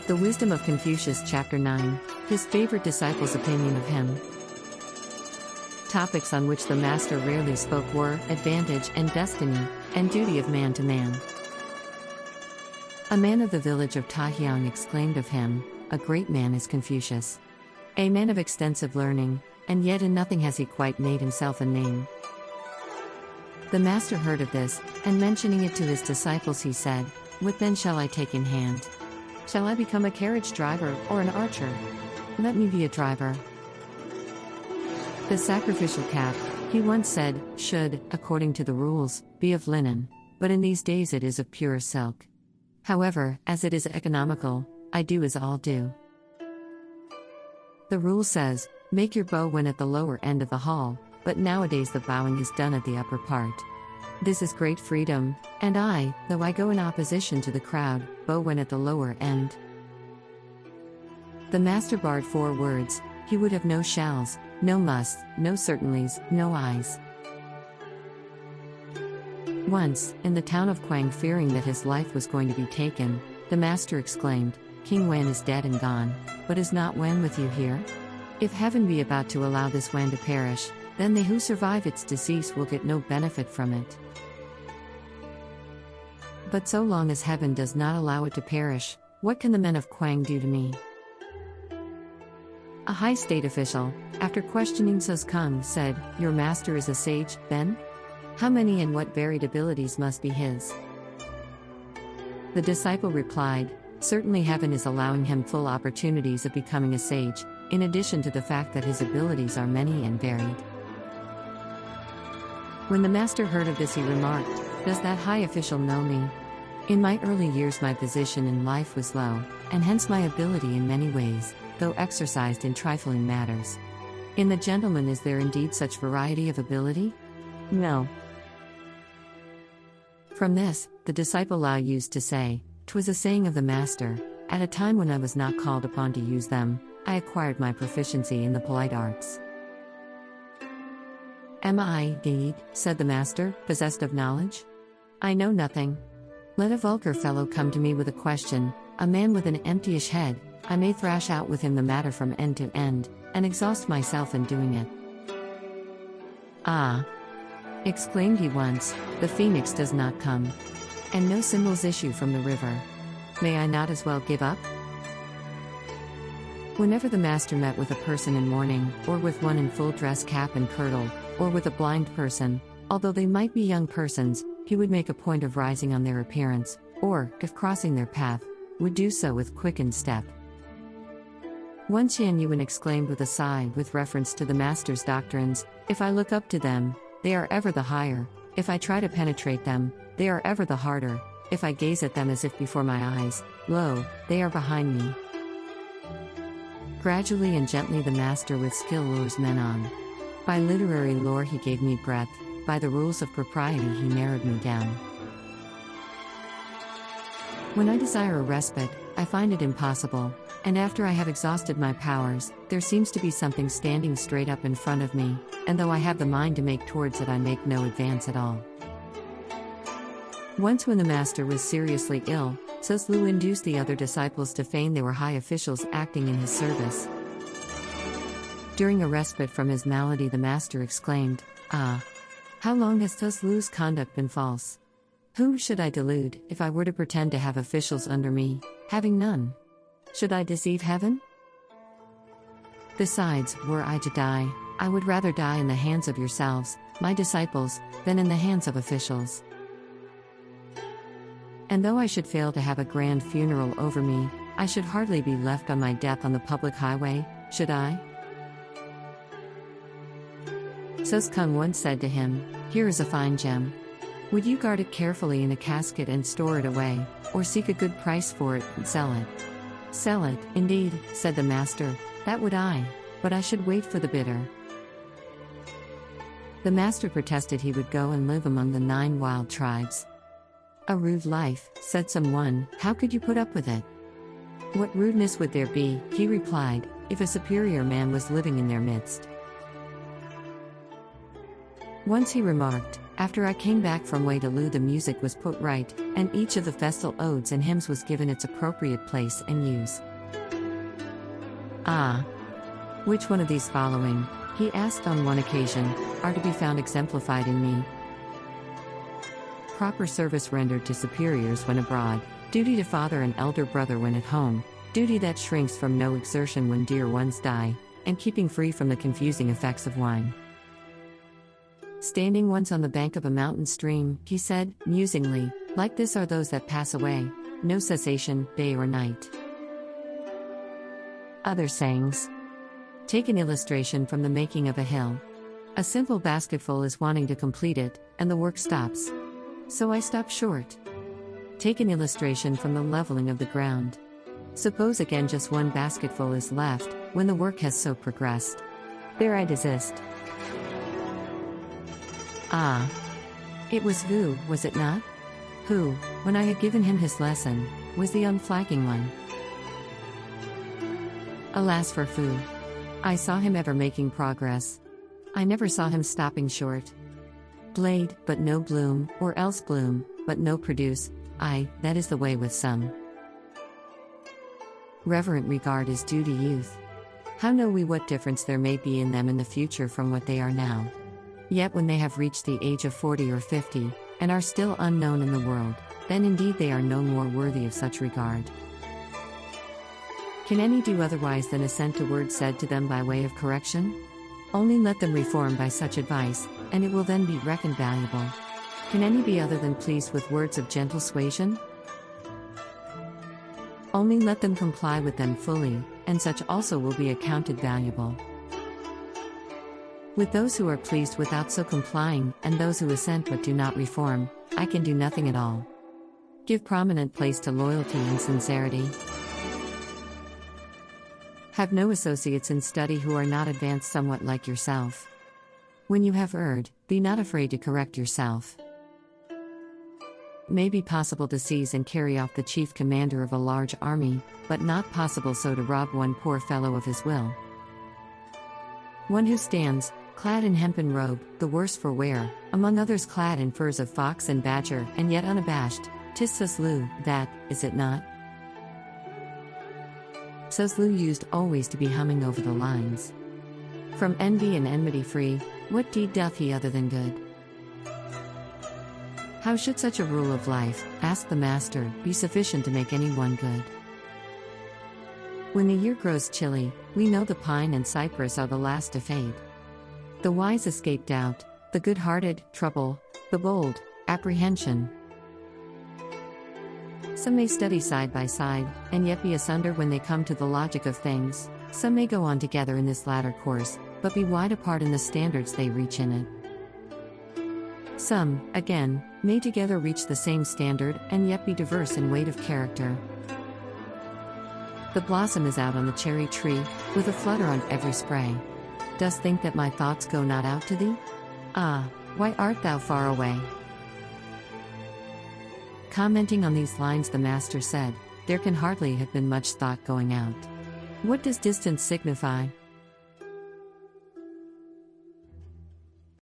The Wisdom of Confucius, Chapter 9, his favorite disciple's opinion of him. Topics on which the master rarely spoke were advantage and destiny, and duty of man to man. A man of the village of Tahyang exclaimed of him, "A great man is Confucius. A man of extensive learning, and yet in nothing has he quite made himself a name." The master heard of this, and mentioning it to his disciples he said, "What then shall I take in hand? Shall I become a carriage driver or an archer? Let me be a driver." The sacrificial cap, he once said, should, according to the rules, be of linen, but in these days it is of pure silk. However, as it is economical, I do as all do. The rule says, make your bow when at the lower end of the hall, but nowadays the bowing is done at the upper part. This is great freedom, and I, though I go in opposition to the crowd, bow when at the lower end. The master barred 4 words, he would have no shalls, no musts, no certainlys, no eyes. Once, in the town of Quang, fearing that his life was going to be taken, the master exclaimed, "King Wan is dead and gone, but is not Wan with you here? If heaven be about to allow this Wan to perish, then they who survive its decease will get no benefit from it. But so long as heaven does not allow it to perish, what can the men of Quang do to me?" A high state official, after questioning Sus Kung, said, "Your master is a sage, then? How many and what varied abilities must be his?" The disciple replied, "Certainly heaven is allowing him full opportunities of becoming a sage, in addition to the fact that his abilities are many and varied." When the master heard of this he remarked, "Does that high official know me? In my early years my position in life was low, and hence my ability in many ways, though exercised in trifling matters. In the gentleman is there indeed such variety of ability? No." From this, the disciple Lao used to say, "'Twas a saying of the master, at a time when I was not called upon to use them, I acquired my proficiency in the polite arts." "Am I, indeed," said the master, "possessed of knowledge? I know nothing. Let a vulgar fellow come to me with a question, a man with an emptyish head, I may thrash out with him the matter from end to end, and exhaust myself in doing it." "Ah!" exclaimed he once, "the phoenix does not come, and no symbols issue from the river. May I not as well give up?" Whenever the master met with a person in mourning, or with one in full dress cap and kirtle, or with a blind person, although they might be young persons, he would make a point of rising on their appearance, or, if crossing their path, would do so with quickened step. Once Yan Yuan exclaimed with a sigh with reference to the master's doctrines, "If I look up to them, they are ever the higher; if I try to penetrate them, they are ever the harder; if I gaze at them as if before my eyes, lo, they are behind me." Gradually and gently the master with skill lures men on. By literary lore he gave me breadth, by the rules of propriety he narrowed me down. When I desire a respite, I find it impossible, and after I have exhausted my powers, there seems to be something standing straight up in front of me, and though I have the mind to make towards it I make no advance at all. Once when the master was seriously ill, Sus Lu induced the other disciples to feign they were high officials acting in his service. During a respite from his malady the master exclaimed, "Ah! How long has Sus Lu's conduct been false? Whom should I delude, if I were to pretend to have officials under me, having none? Should I deceive heaven? Besides, were I to die, I would rather die in the hands of yourselves, my disciples, than in the hands of officials. And though I should fail to have a grand funeral over me, I should hardly be left on my death on the public highway, should I?" Sus Kung once said to him, "Here is a fine gem. Would you guard it carefully in a casket and store it away, or seek a good price for it and sell it?" "Sell it, indeed," said the master, "that would I, but I should wait for the bidder." The master protested he would go and live among the 9 wild tribes. "A rude life," said someone, "how could you put up with it?" "What rudeness would there be," he replied, "if a superior man was living in their midst?" Once he remarked, After I came back from Waterloo, the music was put right, and each of the festal odes and hymns was given its appropriate place and use. Ah! Which one of these following, he asked on one occasion, are to be found exemplified in me? Proper service rendered to superiors when abroad, duty to father and elder brother when at home, duty that shrinks from no exertion when dear ones die, and keeping free from the confusing effects of wine. Standing once on the bank of a mountain stream, he said, musingly, like this are those that pass away, no cessation, day or night. Other sayings. Take an illustration from the making of a hill. A simple basketful is wanting to complete it, and the work stops. So I stop short. Take an illustration from the leveling of the ground. Suppose again just one basketful is left, when the work has so progressed. There I desist. Ah! It was Vu, was it not? Who, when I had given him his lesson, was the unflagging one. Alas for Fu! I saw him ever making progress. I never saw him stopping short. Blade, but no bloom, or else bloom, but no produce. Aye, that is the way with some. Reverent regard is due to youth. How know we what difference there may be in them in the future from what they are now? Yet when they have reached the age of 40 or 50, and are still unknown in the world, then indeed they are no more worthy of such regard. Can any do otherwise than assent to words said to them by way of correction? Only let them reform by such advice, and it will then be reckoned valuable. Can any be other than pleased with words of gentle suasion? Only let them comply with them fully, and such also will be accounted valuable. With those who are pleased without so complying, and those who assent but do not reform, I can do nothing at all. Give prominent place to loyalty and sincerity. Have no associates in study who are not advanced somewhat like yourself. When you have erred, be not afraid to correct yourself. May be possible to seize and carry off the chief commander of a large army, but not possible so to rob one poor fellow of his will. One who stands, clad in hempen robe, the worse for wear, among others clad in furs of fox and badger, and yet unabashed, 'tis Suzlu, that, is it not? Suzlu used always to be humming over the lines. From envy and enmity free, what deed doth he other than good? How should such a rule of life, asked the master, be sufficient to make any one good? When the year grows chilly, we know the pine and cypress are the last to fade. The wise escape doubt, the good-hearted, trouble, the bold, apprehension. Some may study side by side, and yet be asunder when they come to the logic of things. Some may go on together in this latter course, but be wide apart in the standards they reach in it. Some, again, may together reach the same standard, and yet be diverse in weight of character. The blossom is out on the cherry tree, with a flutter on every spray. Dost think that my thoughts go not out to thee? Ah, why art thou far away? Commenting on these lines, the master said, there can hardly have been much thought going out. What does distance signify?